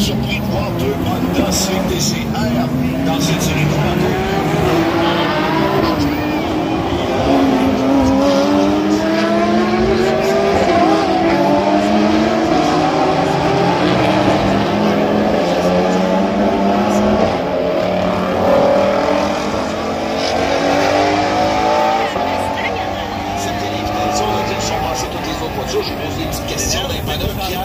surpris de voir deux Honda CTCR dans cette série de j'ai posé des petites questions dans les panneaux Pierre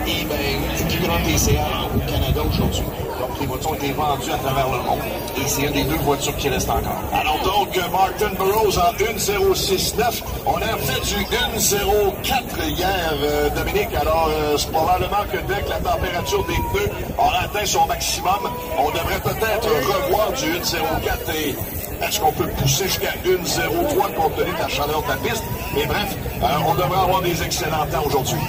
et le plus grand TCR au Canada aujourd'hui. Donc les voitures ont été vendues à travers le monde et c'est une des deux voitures qui restent encore. Alors donc Martin Burroughs en 1.06.9. On a fait du 1.04 hier, Dominique. Alors c'est probablement que dès que la température des pneus aura atteint son maximum, on devrait peut-être revoir du 1.04 et est-ce qu'on peut pousser jusqu'à 1.03 compte tenu de la chaleur de la piste? Mais bref, on devrait avoir des excellents temps aujourd'hui.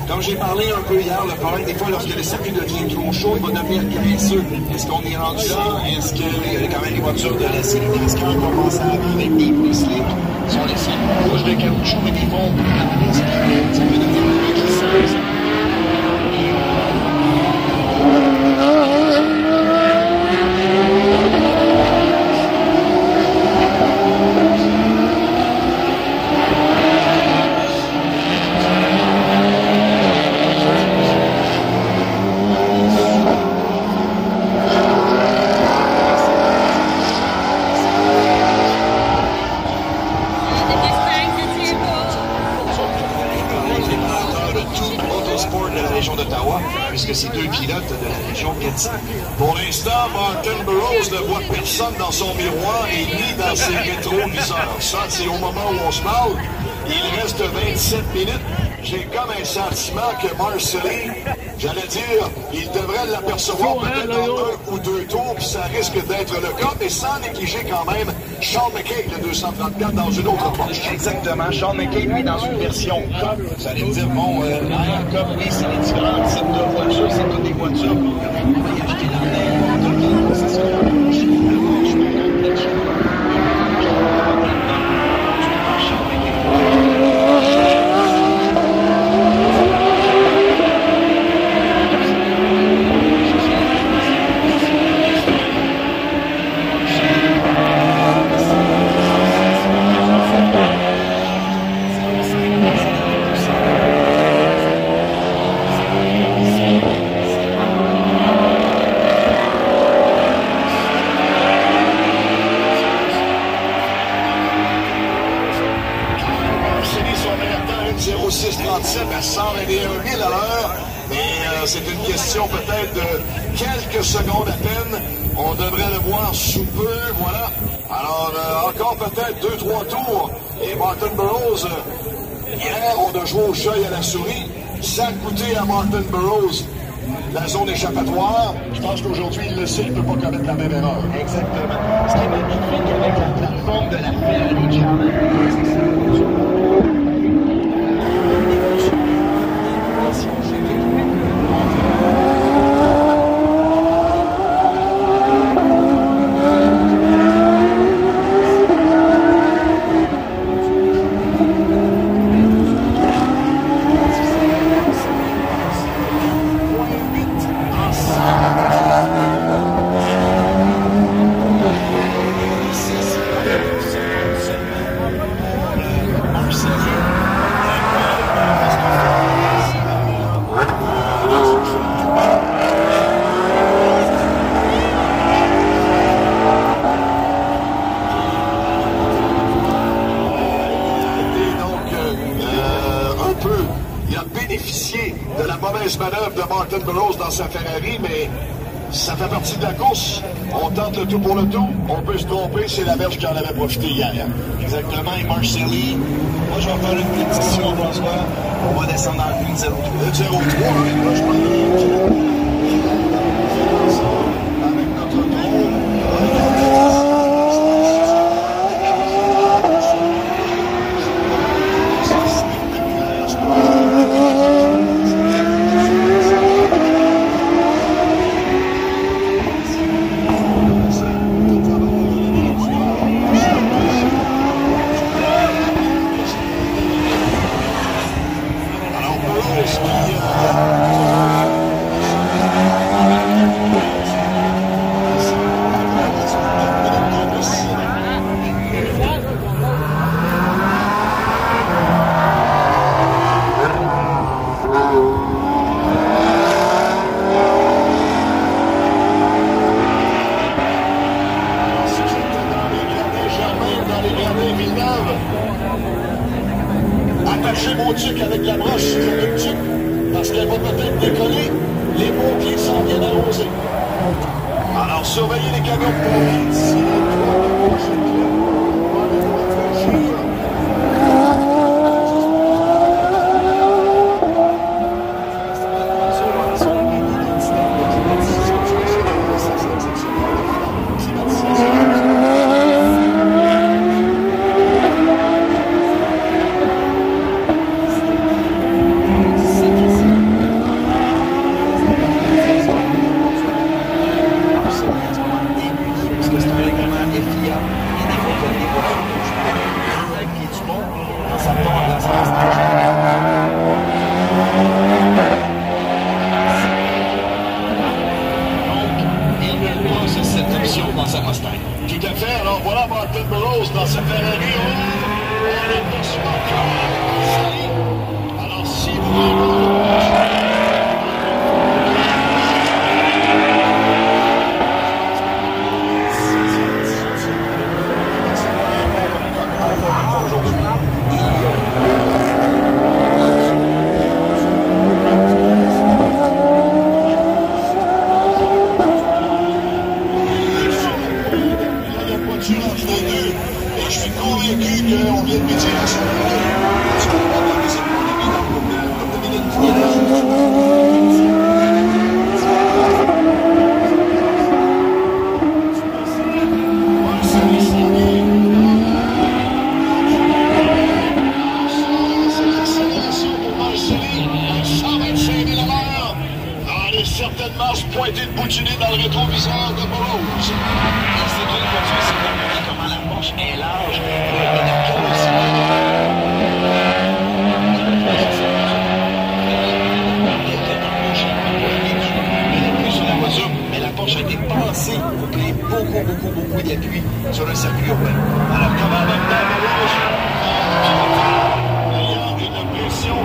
Comme j'ai parlé un peu hier, le problème des fois, lorsque le circuit devient trop chaud, il va devenir graisseux. Est-ce qu'on est rendu là? Est-ce qu'il y a quand même des voitures de la série NASCAR qui vont passer avant avec des plus slick sur les couches de caoutchouc, mais qui vont amener ça peut devenir un peu glissant. Puisque c'est deux pilotes de la région Kansas. Pour l'instant, Martin Burroughs ne voit personne dans son miroir et ni dans ses rétroviseurs. Ça, c'est au moment où on se parle. Il reste 27 minutes. J'ai comme un sentiment que Marcelli, j'allais dire, il devrait l'apercevoir peut-être dans un ou deux tours, puis ça risque d'être le cas, mais sans négliger quand même Sean McCabe, le 234, dans une autre poche. Exactement. Sean McCabe, lui, dans une version Cup. Vous allez me dire, bon, Cup, oui, c'est les différents types de voitures, c'est toutes des voitures qu'on peut y acheter dans les concessionnaires. À 121 000 à l'heure, mais c'est une question peut-être de quelques secondes à peine. On devrait le voir sous peu, voilà. Alors, encore peut-être 2-3 tours. Et Martin Burroughs, hier, on a joué au chat et à la souris. Ça a coûté à Martin Burroughs la zone échappatoire. Je pense qu'aujourd'hui, il le sait, il ne peut pas commettre la même erreur. Exactement. Ce qui est magnifique avec la plateforme de la Ferrari Challenge, de la mauvaise manœuvre de Martin Burroughs dans sa Ferrari, mais ça fait partie de la course. On tente le tout pour le tout. On peut se tromper, c'est la verge qui en avait profité hier. Exactement, et Marcelli, moi je vais faire une pétition, François. On va descendre dans le 1.03. Le 0.3, moi je prends avec notre drone. surveiller les camions de pompiers d'ici les 3 prochaines minutes. Dans sa Mustang. Tout à fait. Alors voilà Martin Burroughs dans sa Ferrari. On aperçoit que alors si vous je suis convaincu qu'on vient de me dire à son certainement se pointer de boutonner dans le rétroviseur de Burroughs. C'est une voiture, c'est vraiment comment la Porsche est large pour la voiture, mais la Porsche a été pensée pour créer beaucoup d'appui sur le circuit urbain. Alors comment en même temps Burroughs ayant une pression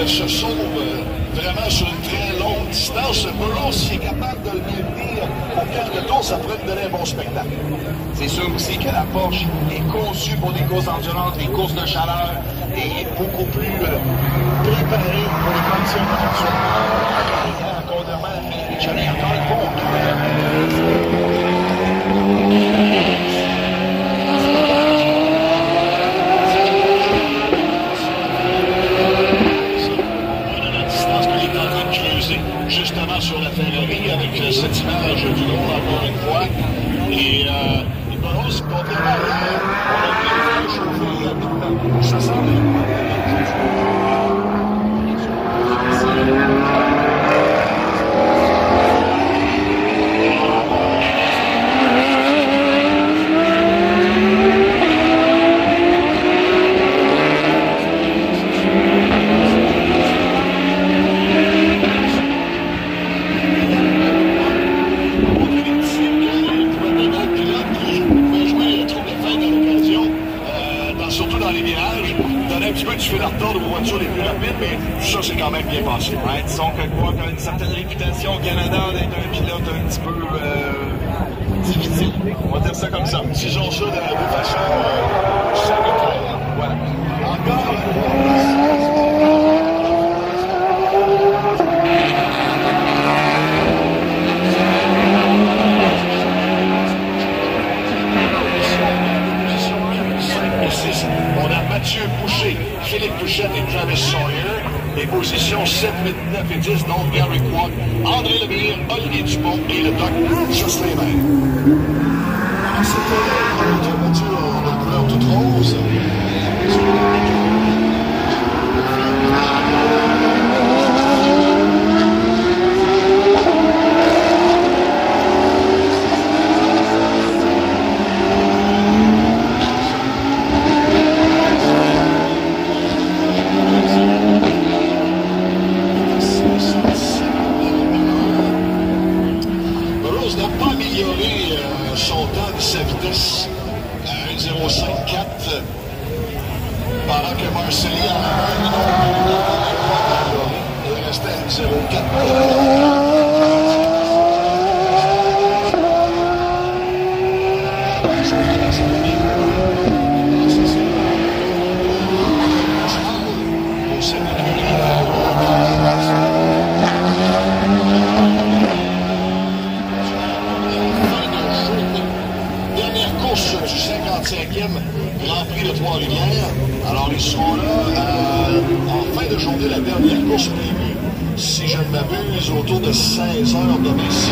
se sauve vraiment sur une très longue distance. Burroughs, s'il est capable de le maintenir pour quelques tours, ça pourrait nous donner un bon spectacle. C'est sûr aussi que la Porsche est conçue pour des courses d'endurance, des courses de chaleur et beaucoup plus préparée pour les conditions de voiture. Encore demain, j'en ai encore une fois. Justement sur la Ferrari avec cette image du drone encore une fois. Et Burroughs, contrairement à hier, on a pu chauffer rapidement. Ça semble tu fais la retard de vos voitures les plus rapides, mais ça, c'est quand même bien passé. Ouais, disons que Quark a une certaine réputation au Canada d'être un pilote un petit peu difficile. On va dire ça comme ça. Disons ça de façon sanitaire. Voilà. Encore on a Mathieu Boucher, Philippe Touchette et Travis Sawyer. Les positions 7, 8, 9 et 10, donc Gary Quark, André Lemire, Olivier Dupont et le Doc. Ça, c'est les mêmes. C'était une voiture de couleur toute rose. Son temps de sa vitesse à 1,054 pendant que Marcelli il restait à 1,04. Du 55e Grand Prix de Trois-Rivières. Alors, ils seront là en fin de journée, la dernière course prévue, si je ne m'abuse, autour de 16 heures demain, si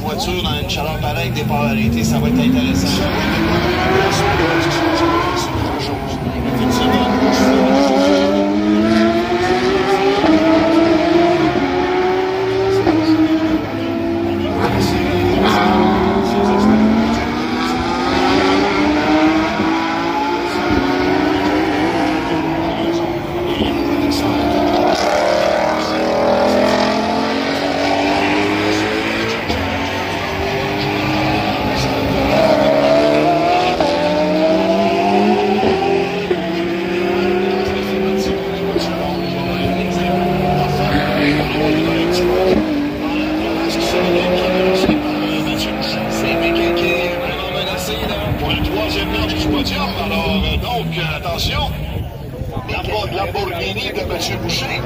voiture dans une chaleur pareille, départ arrêté, ça va être intéressant. Donc, attention, la Lamborghini de M. Boucher.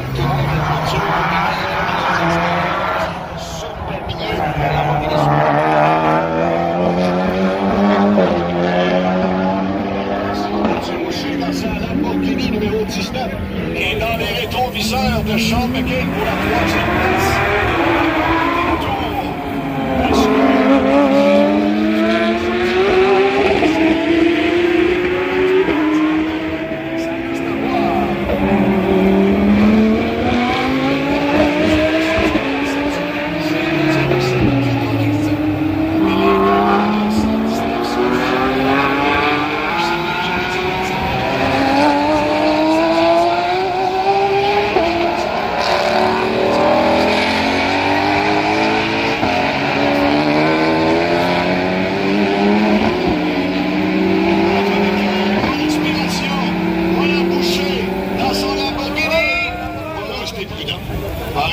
La Lamborghini numéro 19 est dans les rétroviseurs de Sean McCain pour la troisième place.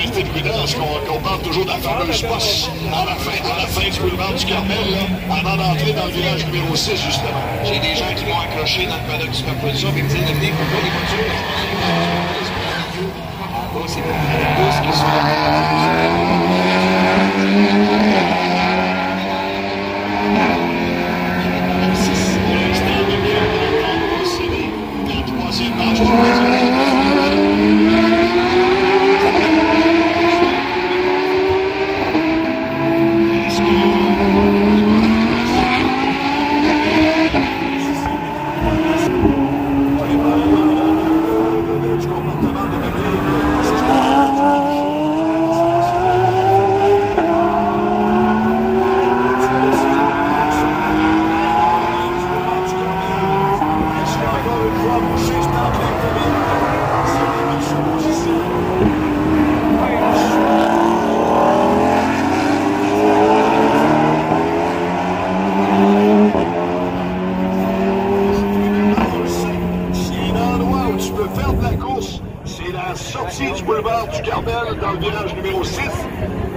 Restez prudent, parce qu'on parle toujours de la fameuse poste à la fin du boulevard du Carmel, là, avant d'entrer dans le village numéro 6, justement. J'ai des gens qui vont accrocher dans le paddock du Capozo, et me disent, venez, pourquoi les voitures? C'est pas les tous qui sont la troisième marche.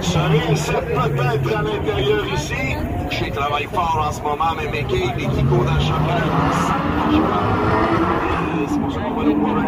se réinsère peut-être à l'intérieur ici. Boucher travaille fort en ce moment, mais McCabe et Kiko dans le championnat. C'est pour ça qu'on va nous voir un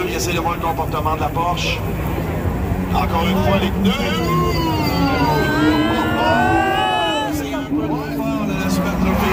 il essaie de voir le comportement de la Porsche. Encore une fois, les pneus. C'est un peu trop fort de la Super Trophy.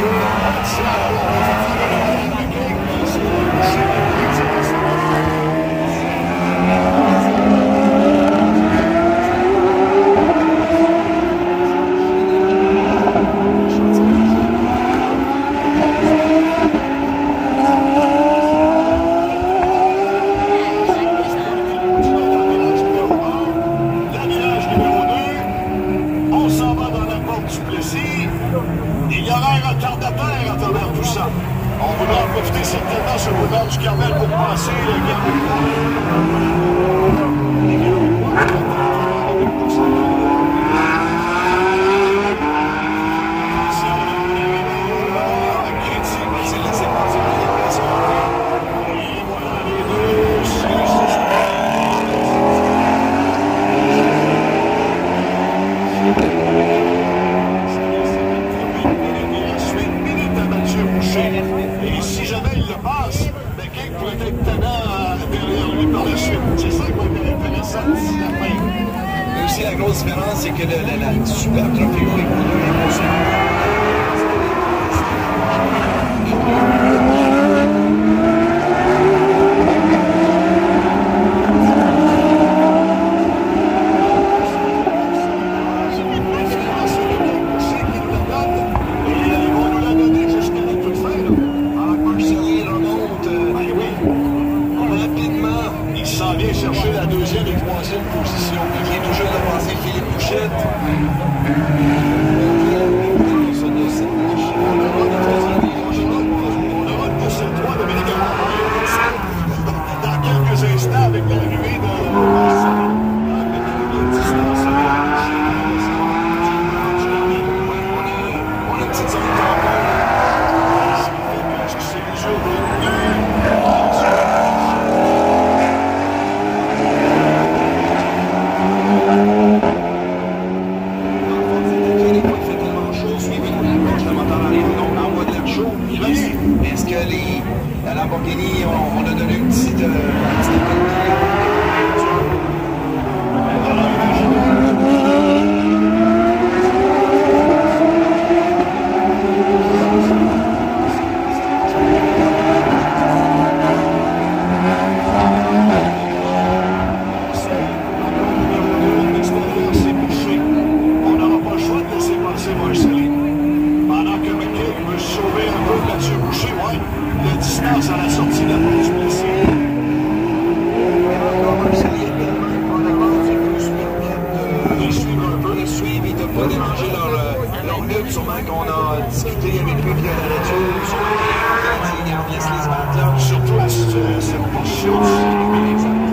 Il y aura un retardateur à travers tout ça. On voudra en profiter certainement sur le boulevard du Carmel pour passer le et si jamais il le passe, McCabe pourrait être tannant derrière lui par la suite. C'est ça qui va être intéressant d'ici la fin. Mais aussi la grosse différence, c'est que la Super Trophy est vient chercher la deuxième et troisième position. Il vient toujours de passer Philippe Bouchette. On aura le poste 3 de Dominique dans quelques instants avec l'arrivée de on a une petite zone de tampon. Est-ce que la Lamborghini, on a donné une petite on n'aura pas le choix de laisser passer Marcelline. Pendant que McCabe veut sauver un peu Mathieu Boucher, ouais, la distance à la sortie de la pause blessée. Ils suivent un peu, ils suivent, ils ne doivent pas déranger leur lutte, sûrement qu'on a discuté avec lui via la radio, sûrement qu'il y a un pièce les battre là. Surtout à cette portion du